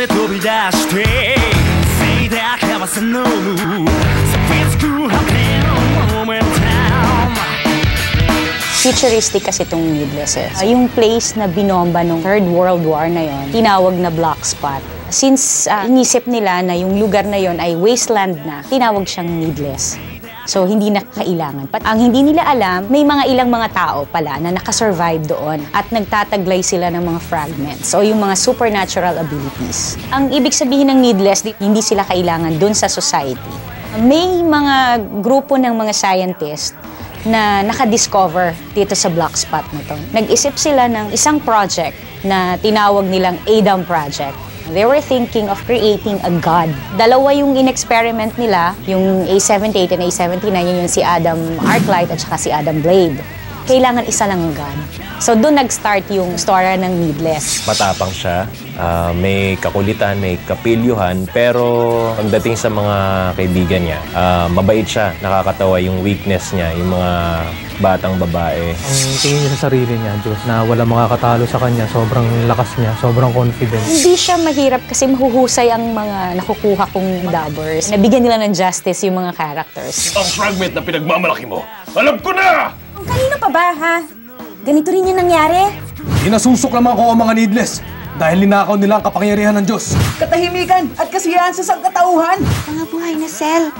へ飛び出してSee that chaos and no So it's cool how moment down Futuristic kasi itong Needless eh. Yung place na binomba nung Third World War na yon, tinawag na Black Spot. Since inisip nila na yung lugar na yon ay wasteland na, tinawag siyang Needless. So, hindi na kailangan. Ang hindi nila alam, may mga ilang mga tao pala na nakasurvive doon at nagtataglay sila ng mga fragments o yung mga supernatural abilities. Ang ibig sabihin ng Needless, hindi sila kailangan doon sa society. May mga grupo ng mga scientists na nakadiscover dito sa Black Spot na to. Nag-isip sila ng isang project na tinawag nilang Adam Project. They were thinking of creating a god. Dalawa yung in-experiment nila, yung A78 and A79, yun yung si Adam Arclight at saka si Adam Blade. Kailangan isa lang ang god. So doon nag-start yung story ng Needless. Matapang siya, may kakulitan, may kapilyuhan, pero pagdating sa mga kaibigan niya, mabait siya, nakakatawa yung weakness niya, yung mga batang babae. Ang tingin niya sa sarili niya, Diyos, na wala makakatalo sa kanya, sobrang lakas niya, sobrang confident. Hindi siya mahirap kasi mahuhusay ang mga nakukuha kong dabbers. Nabigyan nila ng justice yung mga characters. Ang fragment na pinagmamalaki mo, alam ko na! Kanino pa ba, ha? Ganito rin yung nangyari? Inasusok lamang ko ang mga Needless dahil ninakaw nila ang kapangyarihan ng Diyos. Katahimikan at kasiyahan sa sangkatauhan. Mga buhay na sel.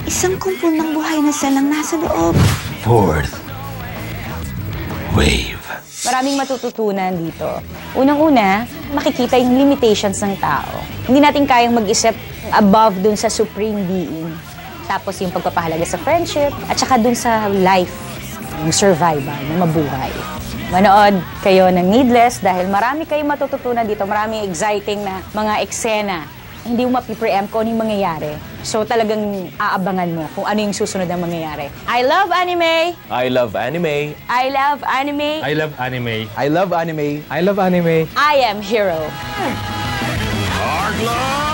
Isang kumpul ng buhay na sel ang nasa loob. Fourth wave. Maraming matututunan dito. Unang-una, makikita yung limitations ng tao. Hindi natin kayang mag-isip above dun sa supreme being. Tapos yung pagpapahalaga sa friendship at saka dun sa life, yung survival, na mabuhay. Manood kayo ng Needless dahil marami kayong matututunan dito. Maraming exciting na mga eksena. Hindi mo mapipreempt kung ano yung mangyayari. So talagang aabangan mo kung ano yung susunod na mangyayari. I love anime! I love anime! I love anime! I love anime. I love anime. I love anime. I am Hero. Hard luck!